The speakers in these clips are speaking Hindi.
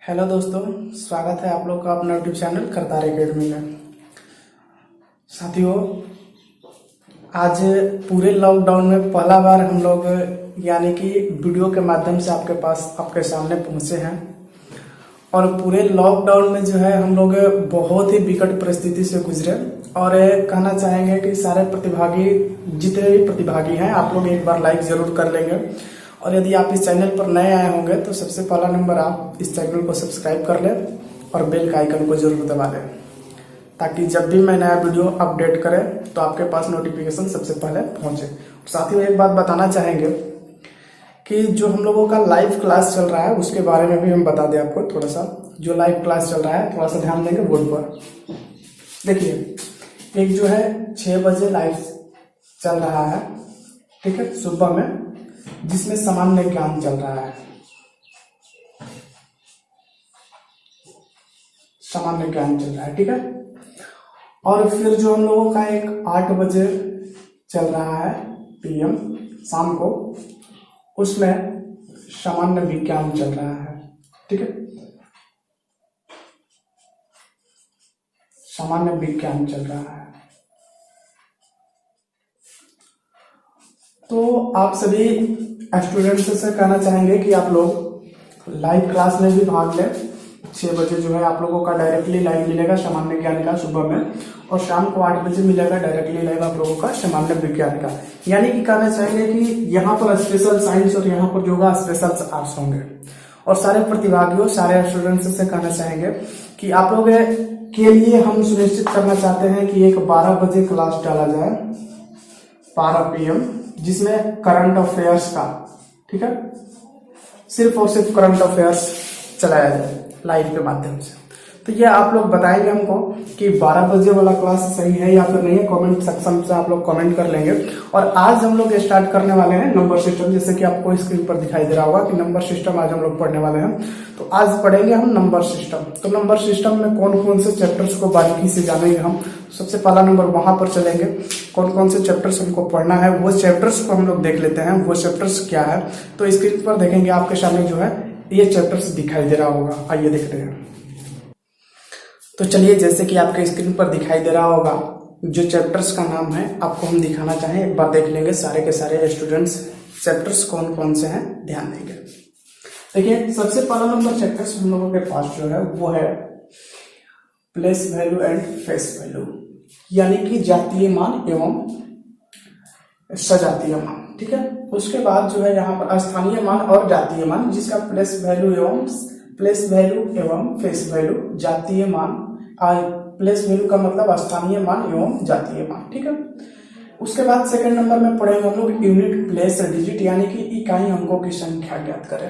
हेलो दोस्तों, स्वागत है आप लोग का अपना यूट्यूब चैनल करतार एकेडमी में। साथियों, आज पूरे लॉकडाउन में पहला बार हम लोग यानी कि वीडियो के माध्यम से आपके सामने पहुंचे हैं। और पूरे लॉकडाउन में जो है हम लोग बहुत ही विकट परिस्थिति से गुजरे। और कहना चाहेंगे कि सारे प्रतिभागी, जितने भी प्रतिभागी हैं, आप लोग एक बार लाइक जरूर कर लेंगे। और यदि आप इस चैनल पर नए आए होंगे तो सबसे पहला नंबर, आप इस चैनल को सब्सक्राइब कर लें और बेल का आइकन को जरूर दबा लें, ताकि जब भी मैं नया वीडियो अपडेट करें तो आपके पास नोटिफिकेशन सबसे पहले पहुंचे। साथियों, एक बात बताना चाहेंगे कि जो हम लोगों का लाइव क्लास चल रहा है उसके बारे में भी हम बता दें आपको थोड़ा सा। जो लाइव क्लास चल रहा है, थोड़ा सा ध्यान देंगे बोर्ड पर। देखिए, एक जो है 6 बजे लाइव चल रहा है, ठीक है, सुबह में, जिसमें सामान्य ज्ञान चल रहा है। सामान्य ज्ञान चल रहा है, ठीक है। और फिर जो हम लोगों का एक 8 बजे चल रहा है PM शाम को, उसमें सामान्य विज्ञान चल रहा है, ठीक है। सामान्य विज्ञान चल रहा है। तो आप सभी स्टूडेंट्स से कहना चाहेंगे कि आप लोग लाइव क्लास में भी भाग लें। 6 बजे जो है आप लोगों का डायरेक्टली लाइव मिलेगा सामान्य ज्ञान का सुबह में, और शाम को 8 बजे मिलेगा डायरेक्टली लाइव आप लोगों का सामान्य विज्ञान का। यानी कि कहना चाहेंगे कि यहाँ पर स्पेशल साइंस और यहाँ पर योगा स्पेशल आर्ट्स होंगे। और सारे प्रतिभागियों, सारे स्टूडेंट्स से कहना चाहेंगे कि आप लोग के लिए हम सुनिश्चित करना चाहते हैं कि एक 12 बजे क्लास डाला जाए, 12 PM, जिसमें करंट अफेयर्स का, ठीक है, सिर्फ और सिर्फ करंट अफेयर्स चलाया जाए लाइव के माध्यम से। तो ये आप लोग बताएंगे हमको कि 12 बजे वाला क्लास सही है या फिर नहीं है। कमेंट सेक्शन से आप लोग कमेंट कर लेंगे। और आज हम लोग स्टार्ट करने वाले हैं नंबर सिस्टम, जैसे कि आपको स्क्रीन पर दिखाई दे रहा होगा कि नंबर सिस्टम आज हम लोग पढ़ने वाले हैं। तो आज पढ़ेंगे हम नंबर सिस्टम। तो नंबर सिस्टम में कौन कौन से चैप्टर्स को बारीकी से जानेंगे हम। सबसे पहला नंबर वहां पर चलेंगे, कौन कौन से चैप्टर्स हमको पढ़ना है, वो चैप्टर्स को हम लोग देख लेते हैं। वो चैप्टर्स क्या है, तो स्क्रीन पर देखेंगे आपके सामने जो है ये चैप्टर्स दिखाई दे रहा होगा। आइए देखते हैं। तो चलिए, जैसे कि आपके स्क्रीन पर दिखाई दे रहा होगा, जो चैप्टर्स का नाम है आपको हम दिखाना चाहें, एक बार देख लेंगे सारे के सारे स्टूडेंट्स। चैप्टर्स कौन कौन से हैं ध्यान देंगे। देखिए, सबसे पहला नंबर चैप्टर्स हम लोगों के पास जो है वो है place value and face value, यानी कि जातीय मान एवं सजातीय मान, ठीक है। उसके बाद जो है यहाँ पर स्थानीय मान और जातीय मान, जिसका प्लेस वैल्यू एवं फेस वैल्यू, जातीय मान, प्लेस वैल्यू का मतलब स्थानीय मान एवं जातीय मान, ठीक है। उसके बाद सेकंड नंबर में पढ़ेंगे हम लोग यूनिट प्लेस डिजिट, यानी कि इकाई अंकों की संख्या ज्ञात करें।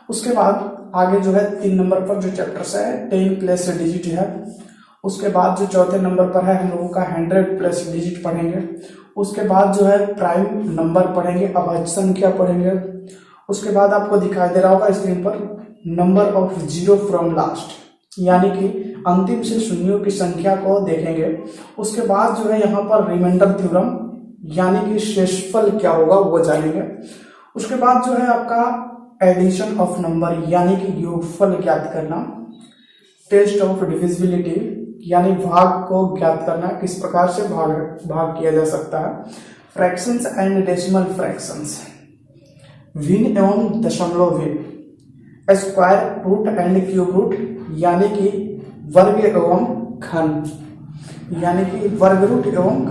उसके बाद आगे जो है 3 नंबर पर जो चैप्टर्स है 10 प्लेस डिजिट है। उसके बाद जो चौथे नंबर पर है हम लोगों का 100 प्लेस डिजिट पढ़ेंगे। उसके बाद जो है प्राइम नंबर पढ़ेंगे, अभाज्य संख्या पढ़ेंगे। उसके बाद आपको दिखाई दे रहा होगा स्क्रीन पर number of zero from last, यानी कि अंतिम से शून्यों की संख्या को देखेंगे। उसके बाद जो है यहाँ पर रिमाइंडर थ्योरम, यानी कि शेषफल क्या होगा वो जानेंगे। उसके बाद जो है आपका एडिशन ऑफ नंबर, यानी कि योगफल ज्ञात करना। टेस्ट ऑफ डिविजिबिलिटी, यानी भाग को ज्ञात करना, किस प्रकार से भाग किया जा सकता है। फ्रैक्शंस एंड डेसिमल फ्रैक्शंस, भिन्न एवं दशमलव भिन्न। Square root and cube root, यानी कि वर्ग एवं घन, यानी कि वर्ग रूट एवं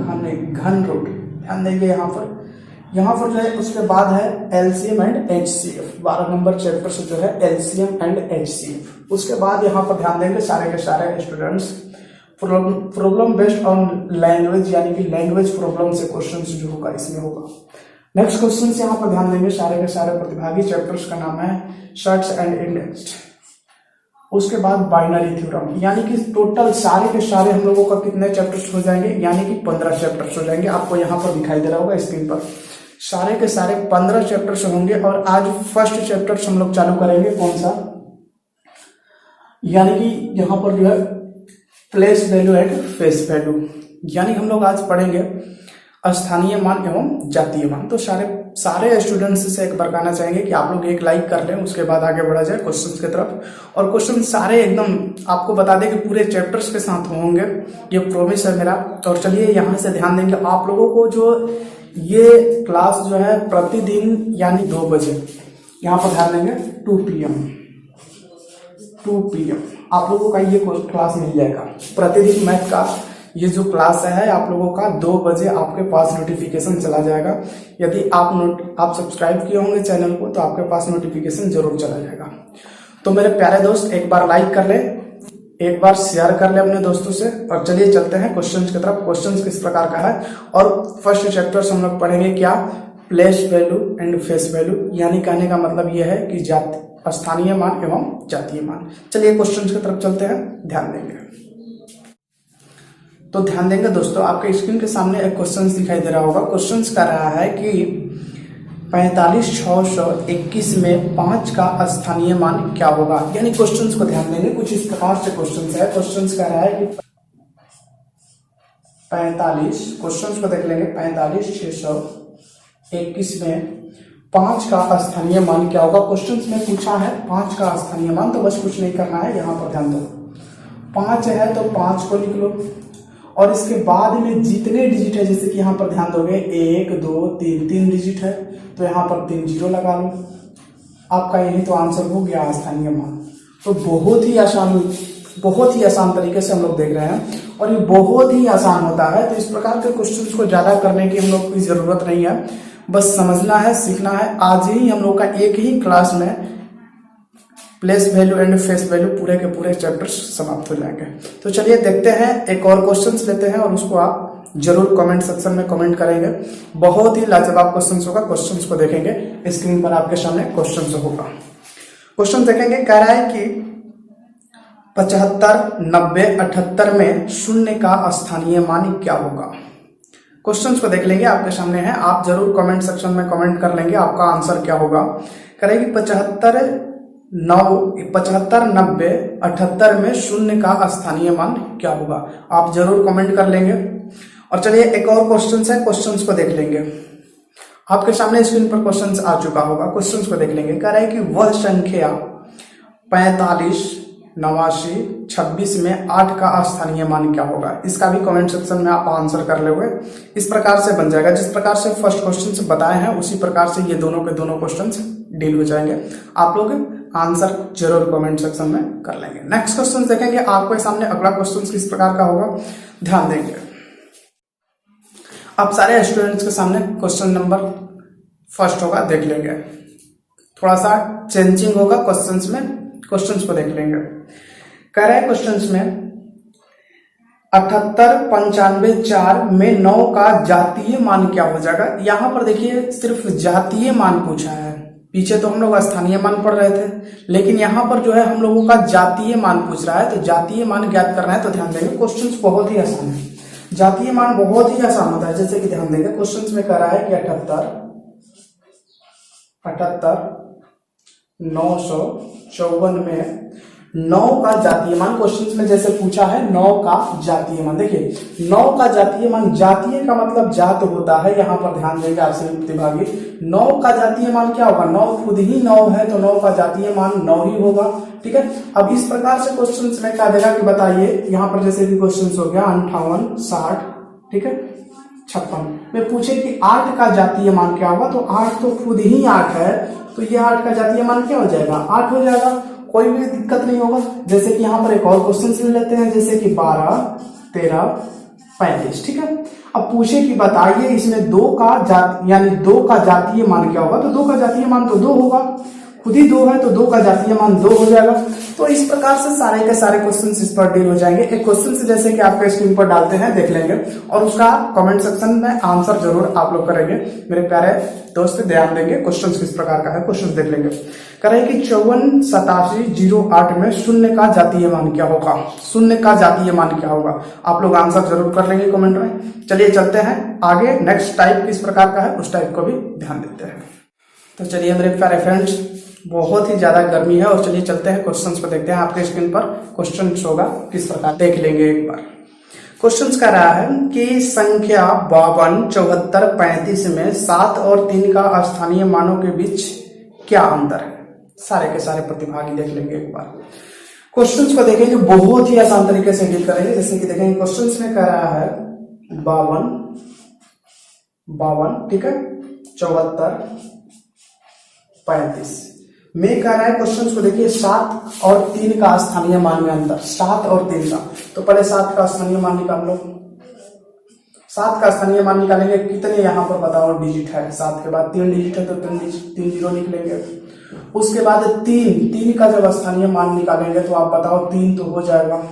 घन रूट, ध्यान देंगे यहाँ पर जो है। उसके बाद है LCM and HCF, 12 number chapter से जो है LCM एंड HCF। उसके बाद यहाँ पर ध्यान देंगे सारे के सारे students problem based on language, यानी कि लैंग्वेज प्रॉब्लम से क्वेश्चंस जो होगा इसमें होगा। नेक्स्ट क्वेश्चन यहाँ पर ध्यान देंगे सारे के सारे प्रतिभागी। चैप्टर्स का नाम है शॉर्ट्स एंड इंडेक्स्ड। उसके बाद बाइनरी थ्योरम, यानी कि टोटल सारे के सारे हम लोगों का कितने चैप्टर्स हो जाएंगे, यानी कि 15 चैप्टर्स हो जाएंगे। आपको यहाँ पर दिखाई दे रहा होगा स्क्रीन पर, सारे के सारे 15 चैप्टर्स होंगे। और आज फर्स्ट चैप्टर्स हम लोग चालू करेंगे, कौन सा, यानी कि यहाँ पर जो है place value and face value, यानी हम लोग आज पढ़ेंगे स्थानीय मान एवं जातीय मान। तो सारे सारे स्टूडेंट्स से एक बार कहना चाहेंगे कि आप लोग एक लाइक कर लें, उसके बाद आगे बढ़ा जाए क्वेश्चंस की तरफ। और क्वेश्चन सारे एकदम आपको बता दें कि पूरे चैप्टर्स के साथ होंगे, ये प्रॉमिस है मेरा। और चलिए यहाँ से ध्यान देंगे आप लोगों को, जो ये क्लास जो है प्रतिदिन यानी 2 बजे, यहाँ पर ध्यान देंगे 2 PM आप लोगों का ये क्लास मिल जाएगा। प्रतिदिन मैथ का ये जो क्लास है आप लोगों का 2 बजे आपके पास नोटिफिकेशन चला जाएगा। यदि आप सब्सक्राइब किए होंगे चैनल को तो आपके पास नोटिफिकेशन जरूर चला जाएगा। तो मेरे प्यारे दोस्त एक बार लाइक कर ले, एक बार शेयर कर ले अपने दोस्तों से। और चलिए चलते हैं क्वेश्चन की तरफ। क्वेश्चन किस प्रकार का है और फर्स्ट चैप्टर से हम लोग पढ़ेंगे क्या, place value and face value, यानी कहने का मतलब यह है कि स्थानीय मान एवं जातीय मान। चलिए क्वेश्चन की तरफ चलते हैं, ध्यान देंगे। तो ध्यान देंगे दोस्तों, आपके स्क्रीन के सामने एक क्वेश्चन दिखाई दे रहा होगा। क्वेश्चन कर रहा है कि 45,621 में 5 का स्थानीय मान क्या होगा। यानी क्वेश्चन को ध्यान देंगे, कुछ इस प्रकार से क्वेश्चन है। क्वेश्चन कह रहा है कि 45, क्वेश्चन को देख लेंगे, 45,621 में 5 का स्थानीय मान क्या होगा। क्वेश्चन में पूछा है 5 का स्थानीय मान, तो बस कुछ नहीं करना है, यहाँ पर ध्यान दो। 5 है तो 5 को लिख लो और इसके बाद में जितने डिजिट है, जैसे कि यहाँ पर ध्यान दोगे 1 2 3 डिजिट है तो यहाँ पर 3 जीरो लगा लो। आपका यही तो आंसर हो गया स्थानीय मान। तो बहुत ही आसान तरीके से हम लोग देख रहे हैं और ये बहुत ही आसान होता है। तो इस प्रकार के क्वेश्चन को ज्यादा करने की हम लोग की जरूरत नहीं है, बस समझना है, सीखना है। आज ही हम लोग का एक ही क्लास में place value and face value पूरे के पूरे चैप्टर्स समाप्त हो जाएंगे। तो चलिए देखते हैं, एक और क्वेश्चंस लेते हैं और उसको आप जरूर कमेंट सेक्शन में कमेंट करेंगे। बहुत ही लाजवाब क्वेश्चंस होगा, क्वेश्चंस को देखेंगे, स्क्रीन पर आपके सामने क्वेश्चन होगा। क्वेश्चन देखेंगे, कह रहा है कि 75, 90, 78 में 0 का स्थानीय मान क्या होगा। क्वेश्चंस को देख लेंगे, आपके सामने है, आप जरूर कमेंट सेक्शन में कमेंट कर लेंगे आपका आंसर क्या होगा। करेगी 75, 90, 78 में 0 का स्थानीय मान क्या होगा, आप जरूर कमेंट कर लेंगे। और चलिए एक और क्वेश्चन है, क्वेश्चन को देख लेंगे। आपके सामने स्क्रीन पर क्वेश्चन आ चुका होगा, क्वेश्चन को देख लेंगे। कह रहा है कि वह संख्या 45, 89, 26 में 8 का स्थानीय मान क्या होगा। इसका भी कमेंट सेक्शन में आप आंसर कर लोगे। इस प्रकार से बन जाएगा, जिस प्रकार से फर्स्ट क्वेश्चन से बताए हैं उसी प्रकार से ये दोनों के दोनों क्वेश्चन डील हो जाएंगे। आप लोग आंसर जरूर कमेंट सेक्शन में कर लेंगे। नेक्स्ट क्वेश्चन देखेंगे, आपके सामने अगला क्वेश्चन किस प्रकार का होगा, ध्यान देंगे। आप सारे स्टूडेंट्स के सामने क्वेश्चन नंबर फर्स्ट होगा, देख लेंगे। थोड़ा सा चेंजिंग होगा क्वेश्चंस में, क्वेश्चंस को देख लेंगे। कह रहे हैं क्वेश्चंस में 78, 95, 4 में 9 का जातीय मान क्या हो जाएगा। यहां पर देखिए सिर्फ जातीय मान पूछा है, पीछे तो हम लोग स्थानीय मान पढ़ रहे थे, लेकिन यहाँ पर जो है हम लोगों का जातीय मान पूछ रहा है। तो जातीय मान ज्ञात करना है, तो ध्यान देंगे क्वेश्चंस बहुत ही आसान है, जातीय मान बहुत ही आसान होता है। जैसे कि ध्यान देंगे क्वेश्चंस में कह रहा है कि 78, 954 में 9 का जातीय मान, क्वेश्चन में जैसे पूछा है 9 का जातीय मान। देखिए 9 का जातीय मान, जातीय का मतलब जात होता है, यहाँ पर ध्यान देंगे आपसे प्रतिभागी। 9 का जातीय मान क्या होगा, 9 खुद ही 9 है तो 9 का जातीय मान 9 ही होगा। ठीक है, अब इस प्रकार से क्वेश्चन में क्या देगा कि बताइए, यहाँ पर जैसे भी क्वेश्चन हो गया 58, 60, ठीक है, 56 में पूछे कि 8 का जातीय मान क्या होगा। तो 8 तो खुद ही 8 है, तो ये 8 का जातीय मान क्या हो जाएगा, 8 हो जाएगा, कोई भी दिक्कत नहीं होगा। जैसे कि यहाँ पर एक और क्वेश्चन ले लेते हैं, जैसे कि 12, 13, 35, ठीक है। अब पूछे कि बताइए इसमें 2 का जातीय मान क्या होगा। तो 2 का जातीय मान तो 2 होगा, खुद ही 2 है तो 2 का जातीय मान 2 हो जाएगा। तो इस प्रकार से सारे के सारे क्वेश्चन इस पर डील हो जाएंगे। एक क्वेश्चन से जैसे कि आपके स्क्रीन पर डालते हैं, देख लेंगे और उसका कमेंट सेक्शन में आंसर जरूर आप लोग करेंगे। मेरे प्यारे दोस्त ध्यान देंगे, क्वेश्चन किस प्रकार का है, क्वेश्चन देख लेंगे। करें कि 54, 87, 08 में 0 का जातीय मान क्या होगा, 0 का जातीय मान क्या होगा, आप लोग आंसर जरूर कर लेंगे कमेंट में। चलिए चलते हैं आगे, नेक्स्ट टाइप किस प्रकार का है उस टाइप को भी ध्यान देते हैं। तो चलिए मेरे प्यारे फ्रेंड्स, बहुत ही ज्यादा गर्मी है और चलिए चलते हैं क्वेश्चंस को देखते हैं। आपके स्क्रीन पर क्वेश्चन होगा किस प्रकार, देख लेंगे एक बार। क्वेश्चन कह रहा है कि संख्या 52, 74, 35 में 7 और 3 का स्थानीय मानों के बीच क्या अंतर है। सारे के सारे प्रतिभागी देख लेंगे एक बार। क्वेश्चंस को देखेंगे, बहुत ही आसान तरीके से डील करेंगे। जैसे कि देखेंगे क्वेश्चंस में कह रहा है 52, ठीक है, 74, 35 में कह रहा है। क्वेश्चंस को देखिए 7 और 3 का स्थानीय मान में अंतर, 7 और 3 का। तो पहले 7 का स्थानीय मान निकाल लो। 7 का स्थानीय मान निकालेंगे, कितने यहाँ पर बताओ डिजिट है। 7 के बाद 3 डिजिट है तो 3 जीरो निकलेंगे। उसके बाद 3 का जब स्थानीय मान निकालेंगे तो आप बताओ 3 तो हो जाएगा,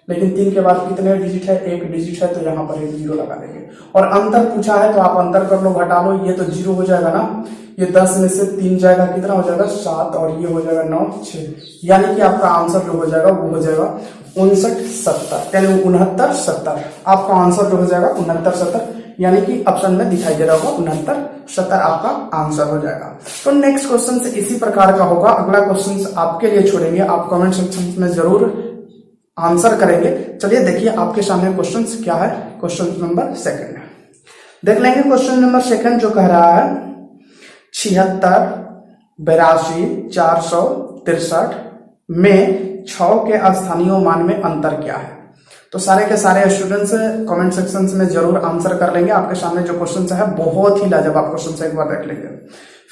लेकिन 3 के बाद कितने डिजिट है, 1 डिजिट है, तो यहाँ पर 1 जीरो लगा देंगे। और अंतर पूछा है तो आप अंतर कर लो, घटा लो, ये तो 0 हो जाएगा ना। ये 10 में से 3 जाएगा, कितना हो जाएगा 7, और ये हो जाएगा 9, 6, यानी कि आपका आंसर जो हो जाएगा वो हो जाएगा 59, 70, यानी 69, 70। आपका आंसर जो हो जाएगा 69, 70, यानी कि ऑप्शन में दिखाई दे रहा होगा 69, 70 आपका आंसर हो जाएगा। तो नेक्स्ट क्वेश्चन से इसी प्रकार का होगा। अगला क्वेश्चन आपके लिए छोड़ेंगे, आप कमेंट सेक्शन में जरूर आंसर करेंगे। चलिए देखिए आपके सामने क्वेश्चन क्या है। क्वेश्चन नंबर 2 देख लेंगे। क्वेश्चन नंबर 2 जो कह रहा है 76, 82, 463 में 6 के स्थानीय मान में अंतर क्या है। तो सारे के सारे स्टूडेंट्स कमेंट सेक्शन में जरूर आंसर कर लेंगे। आपके सामने जो क्वेश्चन है बहुत ही लाजवाब क्वेश्चन है, एक बार देख लेंगे।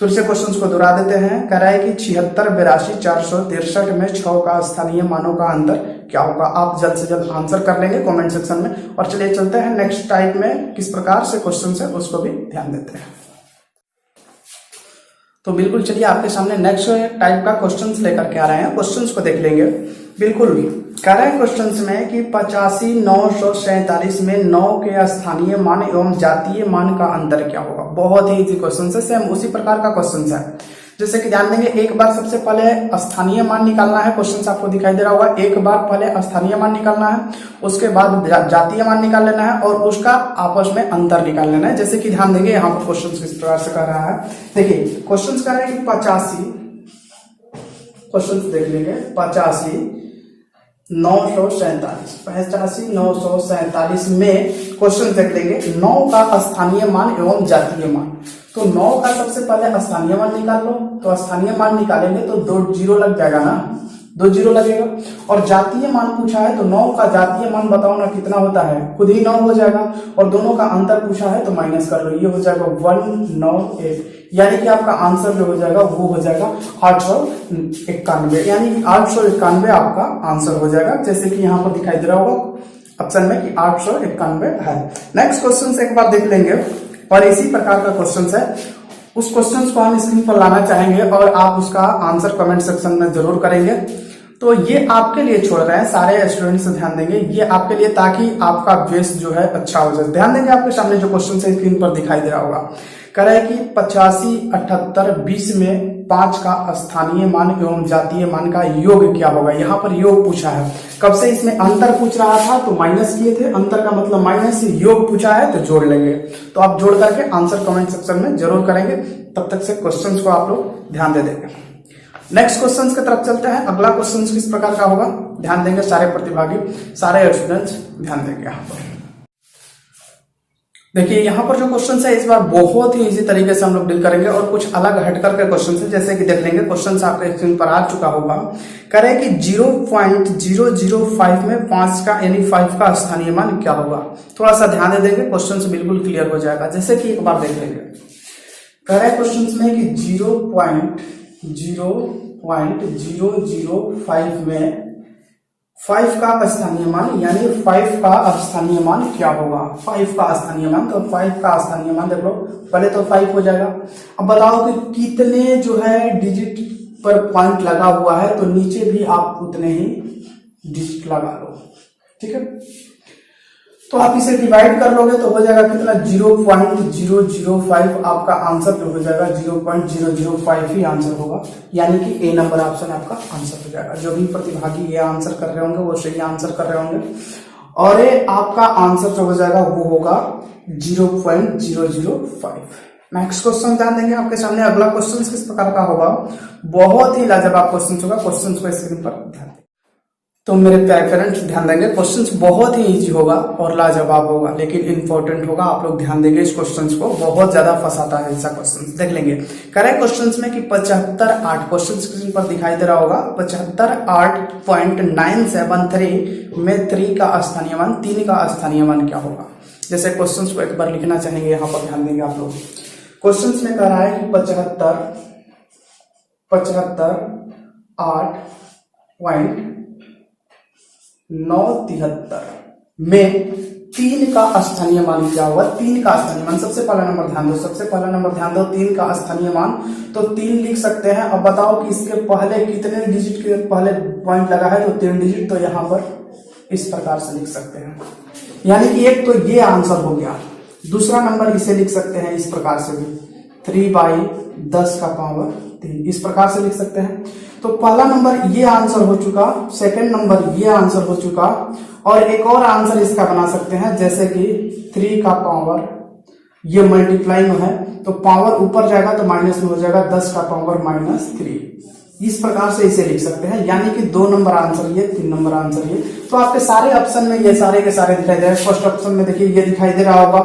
फिर से क्वेश्चन को दोहरा देते हैं। कह रहा है कि 76, 82, 463 में 6 का स्थानीय मानों का अंतर क्या होगा। आप जल्द से जल्द आंसर कर लेंगे कमेंट सेक्शन में। और चलिए चलते हैं नेक्स्ट टाइप में किस प्रकार से क्वेश्चन है उसको भी ध्यान देते हैं। तो बिल्कुल चलिए आपके सामने नेक्स्ट टाइप का क्वेश्चंस लेकर के आ रहे हैं। क्वेश्चंस को देख लेंगे। बिल्कुल भी कह रहे हैं क्वेश्चंस में कि 85, 947 में 9 के स्थानीय मान एवं जातीय मान का अंतर क्या होगा। बहुत ही इजी क्वेश्चन है, सेम उसी प्रकार का क्वेश्चन है। जैसे कि ध्यान देंगे, एक बार सबसे पहले स्थानीय मान निकालना है। क्वेश्चन आपको दिखाई दे रहा होगा, एक बार पहले स्थानीय मान निकालना है, उसके बाद जातीय मान निकाल लेना है और उसका आपस में अंतर निकाल लेना है। जैसे कि ध्यान देंगे यहाँ पर क्वेश्चन किस प्रकार से कर रहा है। देखिए क्वेश्चन कह रहे हैं कि 85, क्वेश्चन देख लेंगे, 85, 947, 85, 947 में क्वेश्चन देख लेंगे 9 का स्थानीय मान एवं जातीय मान। तो 9 का सबसे पहले स्थानीय मान निकाल लो। तो स्थानीय मान निकालेंगे तो 2 जीरो लग जाएगा ना, 2 जीरो लगेगा। और जातीय मान पूछा है तो 9 का जातीय मान बताओ ना कितना होता है, खुद ही 9 हो जाएगा। और दोनों का अंतर पूछा है तो माइनस कर लो, ये हो जाएगा 198, यानी कि आपका आंसर जो हो जाएगा वो हो जाएगा 891, यानी कि 891 आपका आंसर हो जाएगा। जैसे कि यहाँ पर दिखाई दे रहा होगा ऑप्शन में कि 891 है। नेक्स्ट क्वेश्चन एक बार देख लेंगे और इसी प्रकार का क्वेश्चन है। उस क्वेश्चन को हम स्क्रीन पर लाना चाहेंगे और आप उसका आंसर कमेंट सेक्शन में जरूर करेंगे। तो ये आपके लिए छोड़ रहे हैं, सारे स्टूडेंट्स ध्यान देंगे, ये आपके लिए, ताकि आपका बेस जो है अच्छा हो जाए। ध्यान देंगे आपके सामने जो क्वेश्चन है स्क्रीन पर दिखाई दे रहा होगा। कह रहा है कि 85, 78, 20 में 5 का स्थानीय मान एवं जातीय मान का योग क्या होगा। यहाँ पर योग पूछा है। कब से इसमें अंतर पूछ रहा था तो माइनस किए थे, अंतर का मतलब माइनस, योग पूछा है तो जोड़ लेंगे। तो आप जोड़ करके आंसर कमेंट सेक्शन में जरूर करेंगे। तब तक से क्वेश्चंस को आप लोग ध्यान दे देंगे। नेक्स्ट क्वेश्चंस की तरफ चलते हैं। अगला क्वेश्चन किस प्रकार का होगा, ध्यान देंगे सारे प्रतिभागी, सारे स्टूडेंट्स ध्यान देंगे। यहाँ पर देखिए यहाँ पर जो क्वेश्चन है इस बार बहुत ही इजी तरीके से हम लोग डील करेंगे और कुछ अलग हटकर के क्वेश्चन है। जैसे कि देख लेंगे क्वेश्चन आपके स्क्रीन पर आ चुका होगा। कह रहे हैं कि 0.005 में 5 का यानी 5 का स्थानीय मान क्या होगा। थोड़ा सा ध्यान दे देंगे, क्वेश्चन से बिल्कुल क्लियर हो जाएगा। जैसे कि एक बार देख लेंगे, कह रहे हैं क्वेश्चन में कि 0.005 में 5 का स्थानीय मान यानी 5 का स्थानीय मान क्या होगा। 5 का स्थानीय मान, तो 5 का स्थानीय मान देख लो, पहले तो 5 हो जाएगा। अब बताओ कि कितने जो है डिजिट पर पॉइंट लगा हुआ है, तो नीचे भी आप उतने ही डिजिट लगा लो, ठीक है। तो आप इसे डिवाइड कर लोगे तो हो जाएगा कितना, 0.005 आपका आंसर जो हो जाएगा 0.005 ही आंसर होगा, यानी कि ए नंबर ऑप्शन आपका आंसर हो जाएगा। जो भी प्रतिभागी ये आंसर कर रहे होंगे वो सही आंसर कर रहे होंगे और ये आपका आंसर जो हो जाएगा वो होगा 0.005। नेक्स्ट क्वेश्चन ध्यान देंगे आपके सामने। अगला क्वेश्चन किस प्रकार का होगा, बहुत ही लाजवाब क्वेश्चन होगा। क्वेश्चन को स्क्रीन पर ध्यान दें। तो मेरे प्यारे पेरेंट्स ध्यान देंगे, क्वेश्चंस बहुत ही इजी होगा और लाजवाब होगा, लेकिन इंपॉर्टेंट होगा। आप लोग ध्यान देंगे इस क्वेश्चंस को, बहुत ज्यादा फंसाता है ऐसा क्वेश्चंस। देख लेंगे करेक्ट क्वेश्चंस में कि 75.8 क्वेश्चन स्क्रीन पर दिखाई दे रहा होगा। 75.8.973 में 3 का स्थानीय मान, 3 का स्थानीय मान क्या होगा। जैसे क्वेश्चंस को एक बार लिखना चाहेंगे, यहाँ पर ध्यान देंगे आप लोग। क्वेश्चंस में कह रहा है कि 75.8.973 में 3 का स्थानीय मान क्या होगा। 3 का स्थानीय मान, सबसे पहला नंबर ध्यान दो, 3 का स्थानीय मान। तो 3 लिख सकते हैं। अब बताओ कि इसके पहले कितने डिजिट के पहले पॉइंट लगा है, तो 3 डिजिट। तो यहां पर इस प्रकार से लिख सकते हैं, यानी कि एक तो ये आंसर हो गया। दूसरा नंबर इसे लिख सकते हैं इस प्रकार से भी, 3/10⁻3, इस प्रकार से लिख सकते हैं। तो पहला नंबर ये आंसर हो चुका, सेकंड नंबर ये आंसर हो चुका, और एक और आंसर इसका बना सकते हैं, जैसे कि 3 का पावर, ये मल्टीप्लाई में है तो पावर ऊपर जाएगा तो माइनस में हो जाएगा, 10 का पावर -3, इस प्रकार से इसे लिख सकते हैं। यानी कि 2 नंबर आंसर ये, 3 नंबर आंसर ये। तो आपके सारे ऑप्शन में ये सारे के सारे दिखाई दे रहे हैं। फर्स्ट ऑप्शन में देखिए ये दिखाई दे रहा होगा,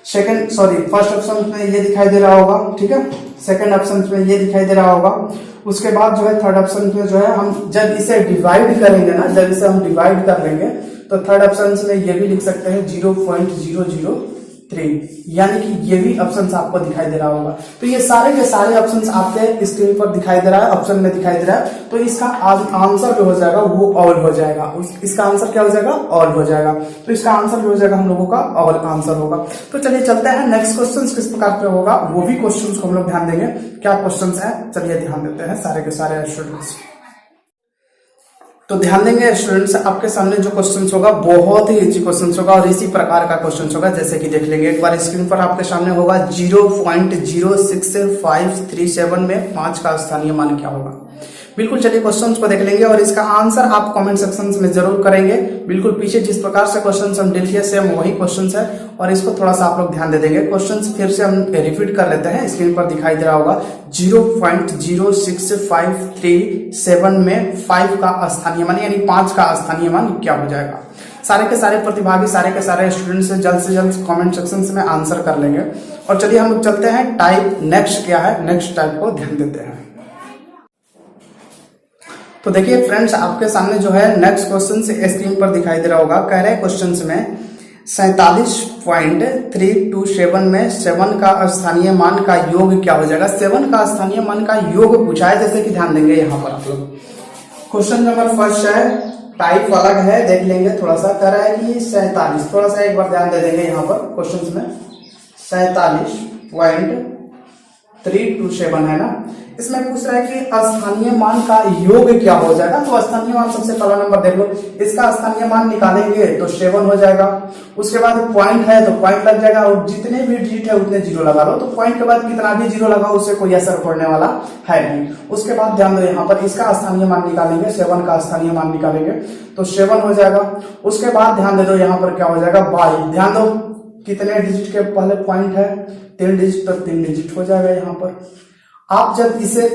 फर्स्ट ऑप्शन में ये दिखाई दे रहा होगा, ठीक है। सेकंड ऑप्शन में ये दिखाई दे रहा होगा। उसके बाद जो है थर्ड ऑप्शन में जो है, हम जब इसे डिवाइड करेंगे ना, जब इसे हम डिवाइड कर लेंगे तो थर्ड ऑप्शन में ये भी लिख सकते हैं 0.003, यानी कि ये भी ऑप्शन आपको दिखाई दे रहा होगा। तो ये सारे के सारे ऑप्शन आपके स्क्रीन पर दिखाई दे रहा है, ऑप्शन में दिखाई दे रहा है। तो इसका आंसर जो हो जाएगा वो ऑल हो जाएगा। इसका आंसर क्या हो जाएगा, ऑल हो जाएगा। तो इसका आंसर जो हो जाएगा हम लोगों का ऑल आंसर होगा। तो चलिए चलते हैं नेक्स्ट क्वेश्चन किस प्रकार पे होगा, वो भी क्वेश्चन को हम लोग ध्यान देंगे क्या क्वेश्चन है। चलिए ध्यान देते हैं सारे के सारे स्टूडेंट्स। तो ध्यान देंगे स्टूडेंट्स, आपके सामने जो क्वेश्चन होगा बहुत ही इजी क्वेश्चन होगा और इसी प्रकार का क्वेश्चन होगा। जैसे कि देख लेंगे एक बार स्क्रीन पर आपके सामने होगा 0.06537 में 5 का स्थानीय मान क्या होगा। बिल्कुल चलिए क्वेश्चंस को देख लेंगे और इसका आंसर आप कमेंट सेक्शन में जरूर करेंगे। बिल्कुल पीछे जिस प्रकार से क्वेश्चंस हम डील किए सेम वही क्वेश्चंस है, और इसको थोड़ा सा आप लोग ध्यान दे देंगे। क्वेश्चंस फिर से हम रिपीट कर लेते हैं, स्क्रीन पर दिखाई दे रहा होगा 0.06537 में 5 का स्थानीय मान यानी 5 का स्थानीय मान क्या हो जाएगा। सारे के सारे प्रतिभागी, सारे के सारे स्टूडेंट्स से जल्द कमेंट सेक्शन में आंसर कर लेंगे। और चलिए हम चलते हैं टाइप नेक्स्ट क्या है, नेक्स्ट टाइप को ध्यान देते हैं। तो देखिए फ्रेंड्स, आपके सामने जो है नेक्स्ट क्वेश्चन स्क्रीन पर दिखाई दे रहा होगा। कह रहे क्वेश्चन में 47.327 में 7 का स्थानीय मान का योग क्या हो जाएगा। 7 का स्थानीय मान का योग पूछा है। जैसे कि ध्यान देंगे यहाँ पर आप लोग, क्वेश्चन नंबर फर्स्ट है, टाइप अलग है, देख लेंगे थोड़ा सा। कह रहा है कि 47, थोड़ा सा एक बार ध्यान दे देंगे यहाँ पर क्वेश्चन में 47.327 है ना। इसमें पूछ रहा है कि स्थानीय मान का योग क्या हो जाएगा। तो स्थानीय मान सबसे पहला नंबर देख लो, इसका स्थानीय मान निकालेंगे तो 7 हो जाएगा। उसके बाद पॉइंट है तो पॉइंट लग जाएगा, और जितने भी डिजिट है उतने 0 लगा लो। तो पॉइंट के बाद कितना भी 0 लगाओ उससे कोई असर पड़ने वाला है नहीं। उसके बाद ध्यान दो यहाँ पर इसका स्थानीय मान निकालेंगे, 7 का स्थानीय मान निकालेंगे तो 7 हो जाएगा। उसके बाद ध्यान दे दो यहाँ पर क्या हो जाएगा 22। ध्यान दो कितने डिजिट के पहले पॉइंट है, 3 डिजिट, तो 3 डिजिट हो जाएगा यहाँ पर। आप जब इसे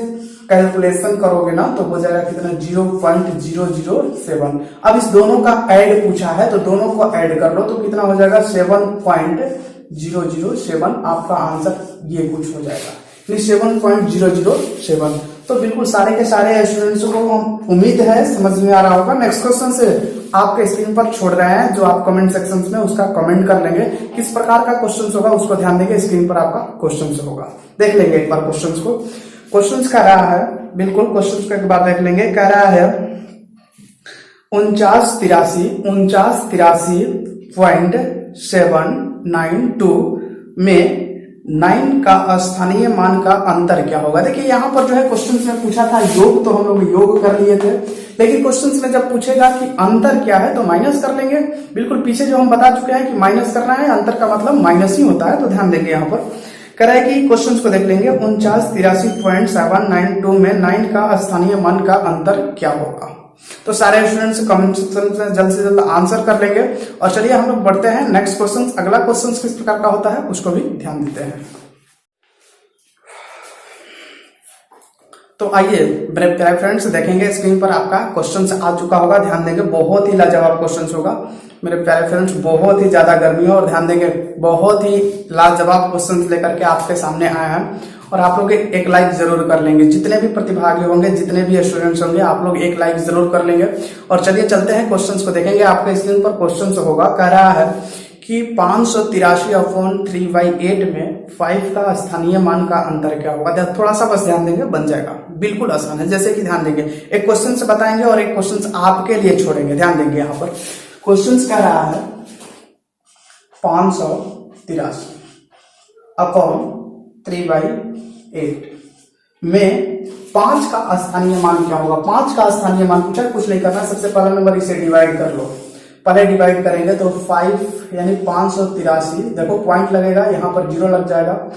कैलकुलेशन करोगे ना तो हो जाएगा कितना 0.007। अब इस दोनों का ऐड पूछा है तो दोनों को ऐड कर लो तो कितना हो जाएगा 7.007। आपका आंसर ये कुछ हो जाएगा 7.007। तो बिल्कुल सारे के सारे स्टूडेंट्स को उम्मीद है समझ में आ रहा होगा। नेक्स्ट क्वेश्चन से आपके स्क्रीन पर छोड़ रहे हैं, जो आप कमेंट सेक्शन में उसका कमेंट कर लेंगे किस प्रकार का क्वेश्चन होगा, उसको ध्यान देंगे। स्क्रीन पर आपका क्वेश्चन होगा, देख लेंगे एक बार क्वेश्चन को। क्वेश्चन कह रहा है, बिल्कुल क्वेश्चन को एक बार देख लेंगे। कह रहा है 49.792 में 9 का स्थानीय मान का अंतर क्या होगा। देखिए यहाँ पर जो है क्वेश्चन में पूछा था योग, तो हम लोग योग कर लिए थे, लेकिन क्वेश्चन में जब पूछेगा कि अंतर क्या है तो माइनस कर लेंगे। बिल्कुल पीछे जो हम बता चुके हैं कि माइनस करना है, अंतर का मतलब माइनस ही होता है। तो ध्यान देंगे यहाँ पर कह रहा है कि क्वेश्चन को देख लेंगे 49.792 में 9 का स्थानीय मान का अंतर क्या होगा। तो सारे स्टूडेंट्स कमेंट सेक्शन में जल्द से जल्द आंसर कर लेंगे। और चलिए हम लोग बढ़ते हैं नेक्स्ट क्वेश्चन। अगला क्वेश्चन किस प्रकार का होता है उसको भी ध्यान देते हैं। तो आइए मेरे प्यारे फ्रेंड्स देखेंगे स्क्रीन पर आपका क्वेश्चंस आ चुका होगा, ध्यान देंगे, बहुत ही लाजवाब क्वेश्चंस होगा मेरे प्यारे फ्रेंड्स। बहुत ही ज्यादा गर्मी है और ध्यान देंगे, बहुत ही लाजवाब क्वेश्चंस लेकर के आपके सामने आए हैं। और आप लोग एक लाइक जरूर कर लेंगे, जितने भी प्रतिभागी होंगे, जितने भी स्टूडेंट्स होंगे, आप लोग एक लाइक जरूर कर लेंगे। और चलिए चलते हैं क्वेश्चंस को देखेंगे। आपके स्क्रीन पर क्वेश्चन होगा, कह रहा है कि 583/3/8 में 5 का स्थानीय मान का अंतर क्या होगा। थोड़ा सा बस ध्यान देंगे, बन जाएगा, बिल्कुल आसान है। जैसे कि ध्यान देंगे, एक क्वेश्चन से बताएंगे और एक क्वेश्चन आपके लिए छोड़ेंगे। ध्यान देंगे, यहाँ पर क्वेश्चन कह रहा है 583/3/8 में 5 का स्थानीय मान क्या होगा। 5 का स्थानीय मान पूछा, कुछ नहीं करना, सबसे पहला नंबर इसे डिवाइड कर लो। पहले डिवाइड करेंगे तो 5 यानी 583, देखो पॉइंट लगेगा, यहाँ पर 0 लग जाएगा।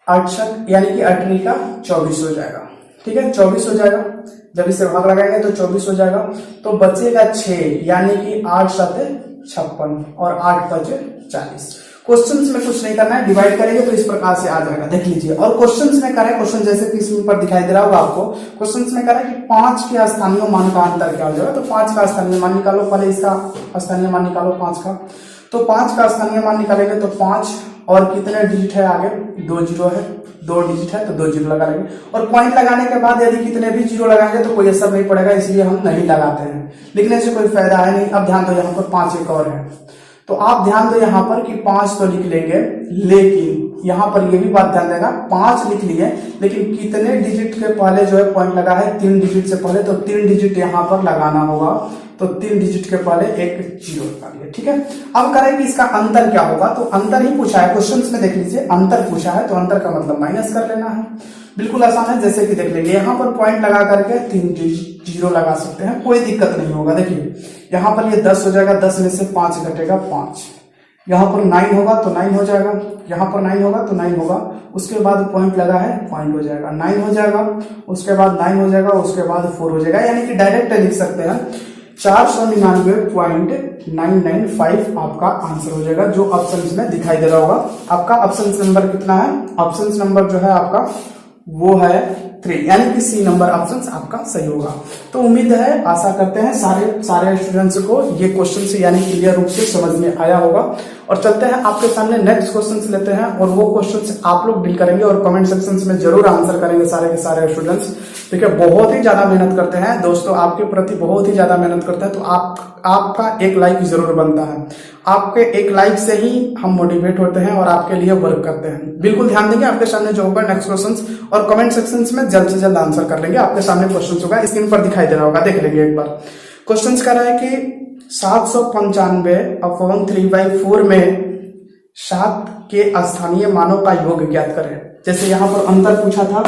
8 यानी कि 8 का 24 हो जाएगा, ठीक है, 24 हो जाएगा। जब इसे भाग लगाएंगे तो 24 हो जाएगा, तो बचेगा 6 यानी कि 8 7 56 और 8 5 40। क्वेश्चंस में कुछ नहीं करना है, डिवाइड करेंगे तो इस प्रकार से आ जाएगा, देख लीजिए। और क्वेश्चंस में करें, क्वेश्चन जैसे कि इसमें पर दिखाई दे रहा होगा आपको, क्वेश्चंस में करें कि 5 के स्थानीय मान का अंतर क्या हो जाएगा। तो 5 का स्थानीय मान निकालो, पहले इसका स्थानीय मान निकालो 5 का। तो 5 का स्थानीय मान निकालेंगे तो 5 और कितने डिजिट है आगे, 2 जीरो है, 2 डिजिट है तो 2 जीरो लगा लेंगे। और पॉइंट लगाने के बाद यदि कितने भी जीरो लगाएंगे तो कोई असर नहीं पड़ेगा, इसलिए हम नहीं लगाते हैं, लिखने से कोई फायदा है नहीं। अब ध्यान दो, यहाँ पर 5 एक और है, तो आप ध्यान दो यहाँ पर कि 5 तो लिख लेंगे, लेकिन यहाँ पर ये भी बात ध्यान देना, 5 लिख लिए, लेकिन कितने डिजिट के पहले जो है पॉइंट लगा है, 3 डिजिट से पहले, तो 3 डिजिट यहाँ पर लगाना होगा। तो 3 डिजिट के पहले एक जीरो लगाइए, ठीक है। अब करें कि इसका अंतर क्या होगा, तो अंतर ही पूछा है क्वेश्चंस में, देख लीजिए, अंतर पूछा है तो अंतर का मतलब माइनस कर लेना है, बिल्कुल आसान है। जैसे कि देख लेंगे, यहाँ पर पॉइंट लगा करके 3 जीरो लगा सकते हैं, कोई दिक्कत नहीं होगा। देखिए यहाँ पर ये 10 हो जाएगा, 10 में से 5 घटेगा 5, यहाँ पर 9 होगा तो 9 हो जाएगा, यहाँ पर 9 होगा तो 9 होगा, उसके बाद पॉइंट लगा है, पॉइंट हो जाएगा, 9 हो जाएगा, उसके बाद 9 हो जाएगा, उसके बाद 4 हो जाएगा, यानी कि डायरेक्ट लिख सकते हैं 499.995 आपका आंसर हो जाएगा, जो ऑप्शन में दिखाई दे रहा होगा। आपका ऑप्शन नंबर कितना है, ऑप्शन नंबर जो है आपका वो है 3, यानी कि सी नंबर ऑप्शन आपका सही होगा। तो उम्मीद है, आशा करते हैं सारे स्टूडेंट्स को ये क्वेश्चन से यानी क्लियर रूप से समझ में आया होगा। और चलते हैं आपके सामने नेक्स्ट क्वेश्चन लेते हैं, और वो क्वेश्चन आप लोग डील करेंगे और कमेंट सेक्शन में जरूर आंसर करेंगे सारे के सारे स्टूडेंट्स, ठीक है। बहुत ही ज्यादा मेहनत करते हैं दोस्तों, आपके प्रति बहुत ही ज्यादा मेहनत करते हैं, तो आपका एक लाइक जरूर बनता है। आपके एक लाइक से ही हम मोटिवेट होते हैं और आपके लिए वर्क करते हैं। बिल्कुल ध्यान देंगे, आपके सामने जो होगा नेक्स्ट क्वेश्चंस और कमेंट सेक्शंस में जल्द से जल्द आंसर कर लेंगे। आपके सामने क्वेश्चंस होगा, स्क्रीन पर दिखाई दे रहा होगा, देख लेंगे एक बार। क्वेश्चंस कर रहा है कि 795/3/4 में 7 के स्थानीय मानों का योग ज्ञात करें। जैसे यहाँ पर अंतर पूछा था,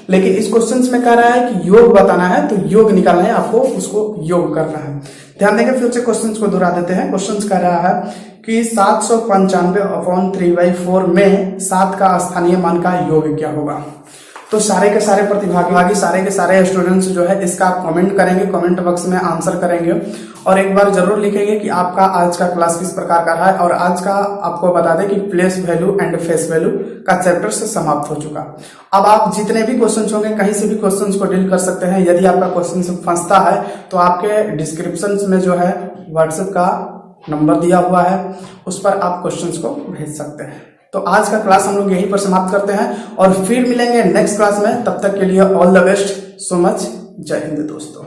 लेकिन इस क्वेश्चन में कह रहा है कि योग बताना है, तो योग निकालना है आपको, उसको योग करना है। ध्यान देंगे, फिर से क्वेश्चंस को दोहरा देते हैं। क्वेश्चंस कह रहा है कि 795/3/4 में 7 का स्थानीय मान का योग क्या होगा। तो सारे के सारे प्रतिभागी, सारे के सारे स्टूडेंट्स जो है इसका कमेंट करेंगे, कमेंट बॉक्स में आंसर करेंगे, और एक बार जरूर लिखेंगे कि आपका आज का क्लास किस प्रकार का रहा है। और आज का आपको बता दें कि place value and face value का चैप्टर से समाप्त हो चुका। अब आप जितने भी क्वेश्चन होंगे कहीं से भी क्वेश्चन को डील कर सकते हैं। यदि आपका क्वेश्चन फंसता है तो आपके डिस्क्रिप्शन में जो है व्हाट्सएप का नंबर दिया हुआ है, उस पर आप क्वेश्चंस को भेज सकते हैं। तो आज का क्लास हम लोग यहीं पर समाप्त करते हैं और फिर मिलेंगे नेक्स्ट क्लास में। तब तक के लिए all the best, so much, जय हिंद दोस्तों।